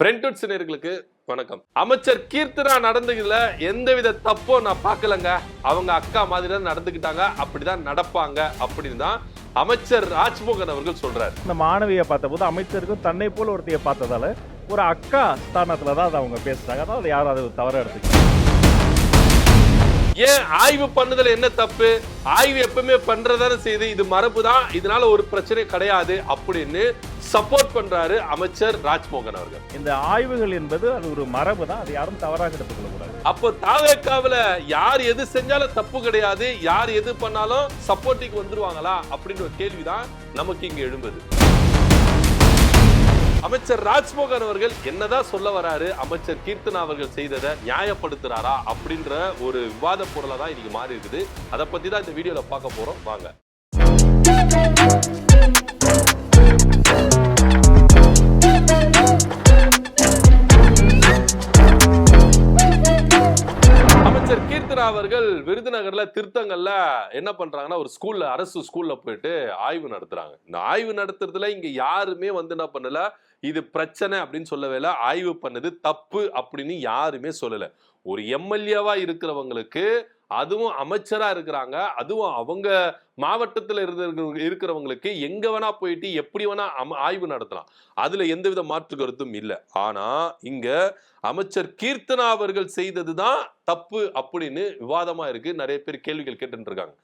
ஃப்ரெண்ட்வுட் நேயர்களுக்கு வணக்கம். அமைச்சர் கீர்த்தனா நடந்துக்கல எந்தவித தப்போ நான் பார்க்கலங்க. அவங்க அக்கா மாதிரி தான் நடந்துக்கிட்டாங்க, அப்படிதான் நடப்பாங்க அப்படின்னு தான் அமைச்சர் ராஜ்மோகன் அவர்கள் சொல்றாரு. இந்த மாணவியை பார்த்தபோது அமைச்சருக்கும் தன்னை போல ஒருத்தையை பார்த்ததால ஒரு அக்கா ஸ்தானத்துல தான் அதை அவங்க பேசுறாங்க. அதாவது யாரும் அதை தவற எடுத்துக்க. ஏன் ஆய்வு பண்ணதுல என்ன தப்பு? ஆய்வு எப்பவுமே பண்றதான செய்து, இது மரபு தான், இதனால ஒரு பிரச்சனை கிடையாது அப்படின்னு சப்போர்ட் பண்றாரு அமைச்சர் ராஜ்மோகன் அவர்கள். இந்த ஆய்வுகள் என்பது அது ஒரு மரபு தான், அது யாரும் தவறாக எடுத்துக்கொள்ள கூடாது. அப்போ தாவேக்காவுல யார் எது செஞ்சாலும் தப்பு கிடையாது, யார் எது பண்ணாலும் சப்போர்ட்டிங் வந்துருவாங்களா அப்படின்னு ஒரு கேள்விதான் நமக்கு இங்க எழும்புது. அமைச்சர் ராஜ்மோகன் அவர்கள் என்னதான் சொல்ல வராரு, அமைச்சர் கீர்த்தனா அவர்கள் செய்ததை நியாயப்படுத்துறாரா அப்படின்ற ஒரு விவாத பொருளா தான் இன்னைக்கு மாறி இருக்குது. அதை பத்தி தான் இந்த வீடியோல பார்க்க போறோம், வாங்க. அமைச்சர் கீர்த்தனா அவர்கள் விருதுநகர்ல திருத்தங்கல்ல என்ன பண்றாங்கன்னா, ஒரு ஸ்கூல்ல, அரசு ஸ்கூல்ல போயிட்டு ஆய்வு நடத்துறாங்க. இந்த ஆய்வு நடத்துறதுல இங்க யாருமே என்ன பண்ணல, இது பிரச்சனை அப்படின்னு சொல்லவே இல்லை. ஆய்வு பண்ணது தப்பு அப்படின்னு யாருமே சொல்லல. ஒரு எம்எல்ஏவா இருக்கிறவங்களுக்கு, அதுவும் அமைச்சரா இருக்கிறாங்க, அதுவும் அவங்க மாவட்டத்தில் இருக்கிறவங்களுக்கு எங்க வேணா போயிட்டு எப்படி வேணா ஆய்வு நடத்தலாம். அதுல எந்தவித மாற்று கருத்தும் இல்லை. ஆனா இங்க அமைச்சர் கீர்த்தனா அவர்கள் செய்ததுதான் தப்பு அப்படின்னு விவாதமா இருக்கு. நிறைய பேர் கேள்விகள் கேட்டு இருக்காங்க.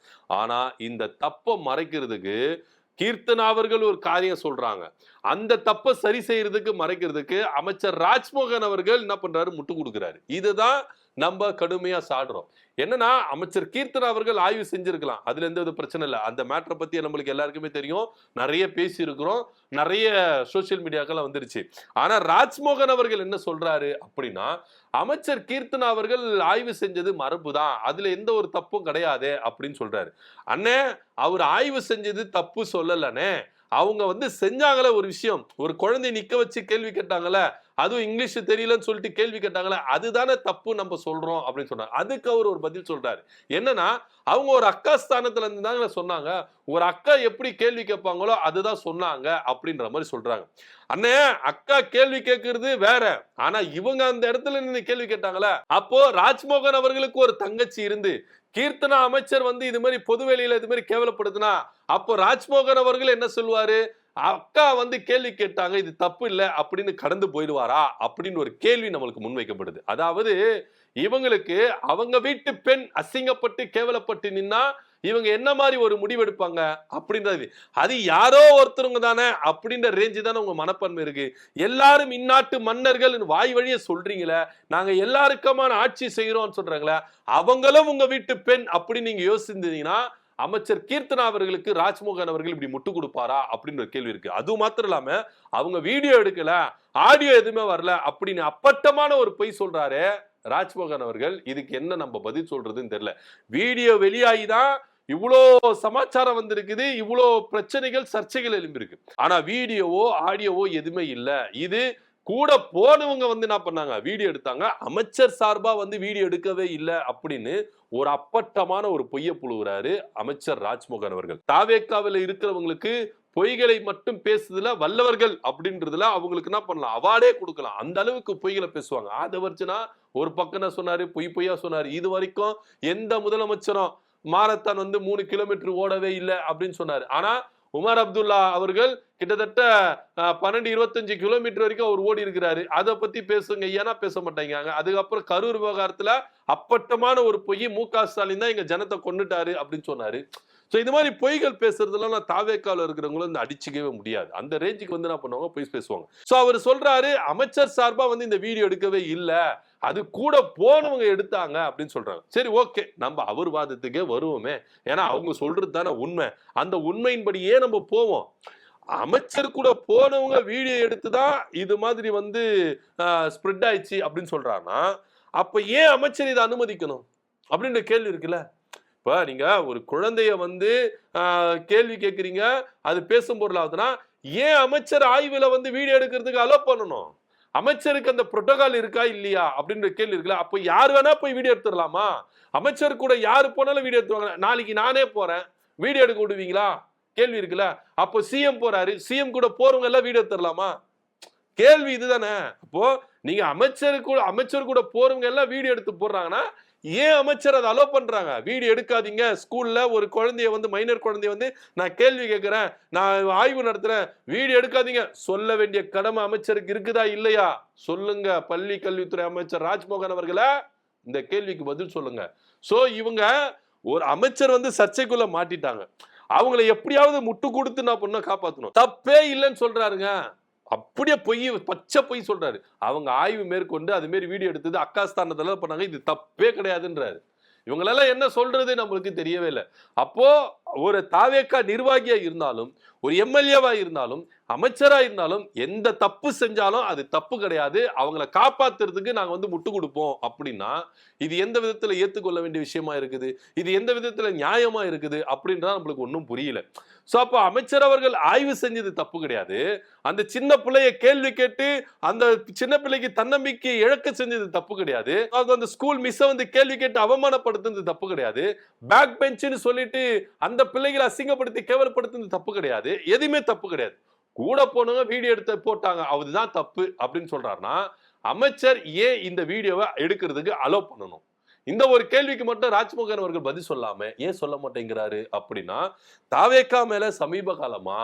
ஆனா இந்த தப்பை மறைக்கிறதுக்கு கீர்த்தனா அவர்கள் ஒரு காரியம் சொல்றாங்க. அந்த தப்பை சரி செய்யறதுக்கு, மறைக்கிறதுக்கு அமைச்சர் ராஜ்மோகன் அவர்கள் என்ன பண்றாரு, முட்டு கொடுக்கிறாரு. இதுதான் நம்ம கடுமையா சாடுறோம். என்னன்னா, அமைச்சர் கீர்த்தனா அவர்கள் ஆய்வு செஞ்சிருக்கலாம், அதுல எந்த பிரச்சனை இல்லை. அந்த மேட்டரை பத்தி நம்மளுக்கு எல்லாருக்குமே தெரியும், நிறைய பேசி இருக்கிறோம், நிறைய சோசியல் மீடியாக்கள் வந்துருச்சு. ஆனா ராஜ்மோகன் அவர்கள் என்ன சொல்றாரு அப்படின்னா, அமைச்சர் கீர்த்தனா அவர்கள் ஆய்வு செஞ்சது மரபுதான், அதுல எந்த ஒரு தப்பும் கிடையாது அப்படின்னு சொல்றாரு. அண்ணே, அவர் ஆய்வு செஞ்சது தப்பு சொல்லலனே, அவங்க செஞ்சாங்களே ஒரு விஷயம், ஒரு குழந்தை நிக்க வச்சு கேள்வி கேட்டாங்களே, அதுவும் இங்கிலீஷ் தெரியலன்னு சொல்லிட்டு கேள்வி கேட்டாங்களே, அதுதானே தப்பு நம்ம சொல்றோம் அப்படின்னு சொன்னாங்க. அதுக்கு அவர் ஒரு பதில் சொல்றாரு. என்னன்னா, அவங்க ஒரு அக்கா ஸ்தானத்துல இருந்து தாங்க சொன்னாங்க, ஒரு அக்கா எப்படி கேள்வி கேட்பாங்களோ அதுதான் சொன்னாங்க அப்படின்ற மாதிரி சொல்றாங்க. அண்ணே, அக்கா கேள்வி கேட்கறது வேற, ஆனா இவங்க அந்த இடத்துல நின்று கேள்வி கேட்டாங்களே. அப்போ ராஜ்மோகன் அவர்களுக்கு ஒரு தங்கச்சி இருந்து கீர்த்தனா அமைச்சர் இது மாதிரி பொதுவெளியில இது மாதிரி கேவலப்படுத்தினா, அப்போ ராஜ்மோகன் அவர்கள் என்ன சொல்லுவாரு, அக்கா கேள்வி கேட்டாங்க, இது தப்பு இல்ல அப்படின்னு கடந்து போயிடுவாரா அப்படின்னு ஒரு கேள்வி நம்மளுக்கு முன்வைக்கப்படுது. அதாவது இவங்களுக்கு அவங்க வீட்டு பெண் அசிங்கப்பட்டு கேவலப்பட்டு நின்னா இவங்க என்ன மாதிரி ஒரு முடிவெடுப்பாங்க அப்படின்றது, அது யாரோ ஒருத்தருங்க தானே அப்படின்ற ரேஞ்சு தானே உங்க மனப்பான்மை இருக்கு. எல்லாரும் இந்நாட்டு மன்னர்கள் வாய் வழியே சொல்றீங்களே, நாங்க எல்லாருக்குமான ஆட்சி செய்யறோம்னு சொல்றாங்களே, அவங்களும் உங்க வீட்டு பெண் அப்படின்னு நீங்க யோசிச்சிருந்தீங்கன்னா அமைச்சர் கீர்த்தனா அவர்களுக்கு ராஜ்மோகன் அவர்கள் இப்படி முட்டு கொடுப்பாரா அப்படின்னு ஒரு கேள்வி இருக்கு. அது மாத்திரம் இல்லாம அவங்க வீடியோ எடுக்கல, ஆடியோ எதுவுமே வரல அப்படின்னு அப்பட்டமான ஒரு பொய் சொல்றாரு ராஜ்மோகன் அவர்கள். இதுக்கு என்ன நம்ம பதில் சொல்றதுன்னு தெரியல. வீடியோ வெளியாகிதான் இவ்வளோ சமாச்சாரம் வந்திருக்குது, இவ்வளோ பிரச்சனைகள், சர்ச்சைகள் எழும்பியிருக்கு. ஆனா வீடியோவோ ஆடியோவோ எதுவுமே இல்லை. இது கூட போனவங்க என்ன பண்ணாங்க, வீடியோ எடுத்தாங்க, அமைச்சர் சார்பா வீடியோ எடுக்கவே இல்லை அப்படின்னு ஒரு அப்பட்டமான ஒரு பொய்ய புழுவுறாரு அமைச்சர் ராஜ்மோகன் அவர்கள். தாவேக்காவில் இருக்கிறவங்களுக்கு பொய்களை மட்டும் பேசுறதுல வல்லவர்கள் அப்படின்றதுல அவங்களுக்கு என்ன பண்ணலாம், அவார்டே கொடுக்கலாம். அந்த அளவுக்கு பொய்களை பேசுவாங்க. அதை வச்சுனா ஒரு பக்கம் சொன்னாரு, பொய்யா சொன்னாரு. இது வரைக்கும் எந்த முதலமைச்சரும் மாரத்தான் 3 கிலோமீட்டர் ஓடவே இல்லை அப்படின்னு சொன்னாரு. ஆனா உமர் அப்துல்லா அவர்கள் கிட்டத்தட்ட 12-25 கிலோமீட்டர் வரைக்கும் அவர் ஓடி இருக்கிறாரு. அதை பத்தி பேசுங்க, ஏன்னா பேச மாட்டேங்காங்க. அதுக்கப்புறம் கரூர் விவகாரத்துல அப்பட்டமான ஒரு பொய், மு.க. ஸ்டாலின் தான் எங்க ஜனத்தை கொண்டுட்டாரு அப்படின்னு சொன்னாரு. சோ இது மாதிரி பொய்கள் பேசுறதுலாம் தாவேக்கால இருக்கிறவங்களும் அடிச்சுக்கவே முடியாது. அந்த ரேஞ்சுக்கு என்ன பண்ணுவாங்க, பொய் பேசுவாங்க. சோ அவர் சொல்றாரு, அமைச்சர் சார்பா இந்த வீடியோ எடுக்கவே இல்ல, அது கூட போனவங்க எடுத்தாங்க அப்படின்னு சொல்றாங்க. சரி, ஓகே, நம்ம அவர் வாதத்துக்கே வருவோமே, ஏன்னா அவங்க சொல்றது தானே உண்மை. அந்த உண்மையின்படியே நம்ம போவோம். அமைச்சர் கூட போனவங்க வீடியோ எடுத்துதான் இது மாதிரி ஸ்ப்ரெட் ஆயிடுச்சு அப்படின்னு சொல்றாங்கன்னா, அப்ப ஏன் அமைச்சர் இதை அனுமதிக்கணும் அப்படின்ற கேள்வி இருக்குல்ல. இப்ப நீங்க ஒரு குழந்தைய கேள்வி கேட்கறீங்க, அது பேசும் பொருளாகுதுன்னா ஏன் அமைச்சர் ஆய்வுல வீடியோ எடுக்கிறதுக்கு அலோ பண்ணணும்? அமைச்சருக்கு அந்த புரோட்டோகால் இருக்கா இல்லையா அப்படின்ற கேள்வி இருக்குல்ல. அப்ப யார் வேணா போய் வீடியோ எடுத்துடலாமா? அமைச்சர் கூட யாரு போனாலும் வீடியோ எடுத்துவாங்க. நாளைக்கு நானே போறேன், வீடியோ எடுக்க விடுவீங்களா? கேள்வி இருக்குல்ல. அப்போ சிஎம் போறாரு, சிஎம் கூட போறவங்க எல்லாம் வீடியோ எடுத்துடலாமா? கேள்வி இதுதானே. அப்போ நீங்க அமைச்சர் கூட போறவங்க எல்லாம் வீடியோ எடுத்து போடுறாங்கன்னா ஏன் அமைச்சர் அதை அலோ பண்றாங்க? வீடியோ எடுக்காதீங்க, ஸ்கூல்ல ஒரு குழந்தைய வந்து மைனர் குழந்தைய வந்து நான் கேள்வி கேட்கிறேன், நான் ஆய்வு நடத்துறேன், வீடியோ எடுக்காதீங்க சொல்ல வேண்டிய கடமை அமைச்சருக்கு இருக்குதா இல்லையா? சொல்லுங்க. பள்ளி கல்வித்துறை அமைச்சர் ராஜ்மோகன் அவர்களே, இந்த கேள்விக்கு பதில் சொல்லுங்க. சோ இவங்க ஒரு அமைச்சர் வந்து சர்ச்சைக்குள்ள மாட்டிட்டாங்க, அவங்களை எப்படியாவது முட்டு கொடுத்து நான் பொண்ணை காப்பாற்றணும். தப்பே இல்லைன்னு சொல்றாருங்க. அப்படியே பொய், பச்சை பொய் சொல்றாரு. அவங்க ஆய்வு மேற்கொண்டு அது மாதிரி வீடியோ எடுத்தது அக்கா ஸ்தானத்துல பண்ணாங்க, இது தப்பே கிடையாதுன்றாரு. இவங்களெல்லாம் என்ன சொல்றது நம்மளுக்கு தெரியவே இல்லை. அப்போ ஒரு தாவேக்கா நிர்வாகியா இருந்தாலும், ஒரு எம்எல்ஏவா இருந்தாலும், அமைச்சரா இருந்தாலும், எந்த தப்பு செஞ்சாலும் அது தப்பு கிடையாது, அவங்களை காப்பாத்துறதுக்கு நாங்க வந்து முட்டு கொடுப்போம் அப்படின்னா இது எந்த விதத்துல ஏத்துக்கொள்ள வேண்டிய விஷயமா இருக்குது, இது எந்த விதத்துல நியாயமா இருக்குது அப்படின்றா நம்மளுக்கு ஒன்றும் புரியல. சோ அப்ப அமைச்சர் அவர்கள் ஆய்வு செஞ்சது தப்பு கிடையாது, அந்த சின்ன பிள்ளைய கேள்வி கேட்டு அந்த சின்ன பிள்ளைக்கு தன்னம்பிக்கை இழக்க செஞ்சது தப்பு கிடையாது, அந்த ஸ்கூல் மிஸ் வந்து கேள்வி கேட்டு அவமானப்படுத்துறது தப்பு கிடையாது, பேக் பெஞ்சுன்னு சொல்லிட்டு அந்த பிள்ளைகளை அசிங்கப்படுத்தி கேவலப்படுத்துறது தப்பு கிடையாது, எதுவுமே தப்பு கிடையாது. கூட போனவங்க வீடியோ எடுத்து போட்டாங்க, அதுதான் தப்பு அப்படின்னு சொல்றாருன்னா அமைச்சர் ஏன் இந்த வீடியோவை எடுக்கிறதுக்கு அலோ பண்ணணும்? இந்த ஒரு கேள்விக்கு மட்டும் ராஜ்மோகன் அவர்கள் பதில் சொல்லாம ஏன் சொல்ல மாட்டேங்கிறாரு அப்படின்னா, தாவேக்கா மேல சமீப காலமா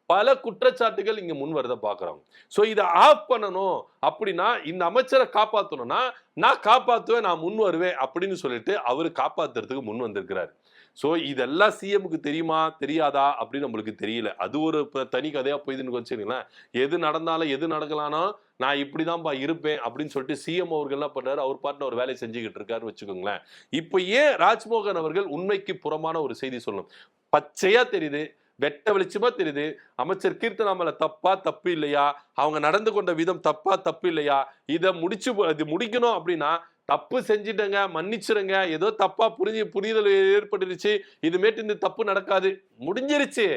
பல குற்றச்சாட்டுகள் இங்க முன் வரத பாக்குறாங்க. சோ இதை ஆஃப் பண்ணணும் அப்படின்னா, இந்த அமைச்சரை காப்பாற்றணும்னா நான் காப்பாத்துவேன், நான் முன் வருவேன் அப்படின்னு சொல்லிட்டு அவரு காப்பாத்துறதுக்கு முன் வந்திருக்கிறாரு. சோ இதெல்லாம் சிஎம்க்கு தெரியுமா தெரியாதா அப்படின்னு நம்மளுக்கு தெரியல. அது ஒரு தனி கதையா போயிதுன்னு வச்சுங்களேன். எது நடந்தாலும் எது நடக்கலானோ நான் இப்படிதான்பா இருப்பேன் அப்படின்னு சொல்லிட்டு சிஎம் அவர்கள் என்ன பண்றாரு, அவர் பாட்டுல ஒரு வேலையை செஞ்சுக்கிட்டு இருக்காருன்னு வச்சுக்கோங்களேன். இப்ப ஏன் ராஜ்மோகன் அவர்கள் உண்மைக்கு புறமான ஒரு செய்தி சொல்லணும்? பச்சையா தெரியுது, வெட்ட வெளிச்சமா தெரியுது, அமைச்சர் கீர்த்தனா மேல தப்பா தப்பு இல்லையா, அவங்க நடந்து கொண்ட விதம் தப்பா தப்பு இல்லையா, இதை முடிக்கணும் அப்படின்னா தப்பு செஞ்சிட்டங்க மன்னிச்சிருங்க, ஏதோ தப்பா புரிதல் ஏற்பட்டுருச்சு, இதுமேட்டு இந்த தப்பு நடக்காது, முடிஞ்சிருச்சு,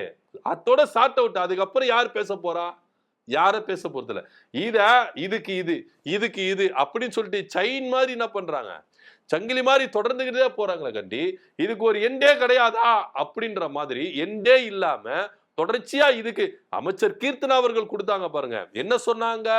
அதோட சார்ட் அவுட். அதுக்கப்புறம் யார் பேச போறா? யார பேச போறதில்ல. இதுக்கு இது அப்படின்னு சொல்லிட்டு செயின் மாதிரி என்ன பண்றாங்க, சங்கிலி மாதிரி தொடர்ந்துகிட்டே போறாங்களே கண்டி, இதுக்கு ஒரு எண்டே கிடையாதா அப்படின்ற மாதிரி எண்டே இல்லாம தொடர்ச்சியா இதுக்கு அமைச்சர் கீர்த்தனா அவர்கள் கொடுத்தாங்க பாருங்க, என்ன சொன்னாங்க?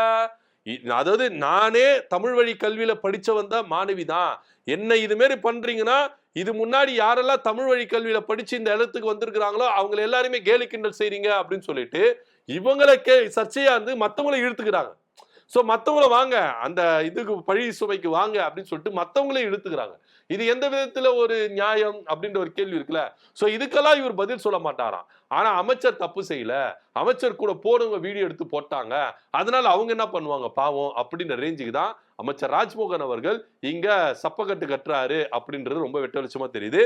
அதாவது நானே தமிழ் வழி கல்வியில படிச்சவன் தான் மாணவிதான், என்ன இது மாதிரி பண்றீங்கன்னா இது முன்னாடி யாரெல்லாம் தமிழ் வழி கல்வியில படிச்சு இந்த இடத்துக்கு வந்திருக்கிறாங்களோ அவங்க எல்லாருமே கேலி கிண்டல் செய்றீங்க அப்படின்னு சொல்லிட்டு இவங்களை சர்ச்சையா இருந்து மத்தவங்களை இழுத்துக்கிறாங்க. சோ மத்தவங்கள வாங்க அந்த இதுக்கு பழி சுமைக்கு வாங்க அப்படின்னு சொல்லிட்டு மத்தவங்களே இழுத்துக்கிறாங்க. இது எந்த விதத்துல ஒரு நியாயம் அப்படின்ற ஒரு கேள்வி இருக்குல்ல. சோ இதுக்கெல்லாம் இவர் பதில் சொல்ல மாட்டாராம். ஆனா அமைச்சர் தப்பு செய்யல, அமைச்சர் கூட போனவங்க வீடியோ எடுத்து போட்டாங்க, அதனால அவங்க என்ன பண்ணுவாங்க பாவம் அப்படின்ற ரேஞ்சுக்கு தான் அமைச்சர் ராஜ்மோகன் அவர்கள் இங்க சப்பக்கட்டு கட்டுறாரு அப்படின்றது ரொம்ப வெட்ட வெளிச்சமா தெரியுது.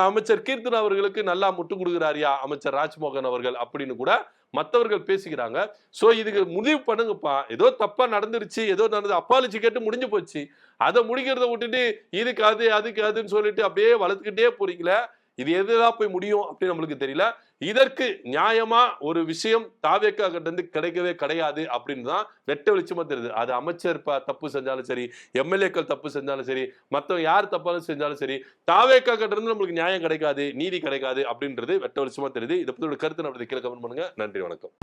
அமைச்சர் கீர்த்தனா அவர்களுக்கு நல்லா முட்டு கொடுக்குறாரியா அமைச்சர் ராஜ்மோகன் அவர்கள் அப்படின்னு கூட மற்றவர்கள் பேசிக்கிறாங்க. சோ இதுக்கு முடிவு பண்ணுங்கப்பா, ஏதோ தப்பா நடந்துருச்சு, ஏதோ நடந்து அப்பாலஜி கேட்டு முடிஞ்சு போச்சு, அதை முடிக்கிறத விட்டுட்டு இதுக்கு அது அதுக்கு அதுன்னு சொல்லிட்டு அப்படியே வளர்த்துக்கிட்டே போறீங்களே, இது எதுதான் போய் முடியும் அப்படின்னு நம்மளுக்கு தெரியல. இதற்கு நியாயமா ஒரு விஷயம் தாவேக்கா கிட்ட இருந்து கிடைக்கவே கிடையாது அப்படின்னு தான் வெட்ட வெளிச்சமா தெரியுது. அது அமைச்சர் தப்பு செஞ்சாலும் சரி, எம்எல்ஏக்கள் தப்பு செஞ்சாலும் சரி, மற்றவங்க யார் தப்பாலும் செஞ்சாலும் சரி, தாவேக்கா கிட்ட இருந்து நம்மளுக்கு நியாயம் கிடைக்காது, நீதி கிடைக்காது அப்படின்றது வெட்ட வெளிச்சமா தெரியுது. இதை பத்தி கருத்து நம்ம கீழே கமெண்ட் பண்ணுங்க. நன்றி, வணக்கம்.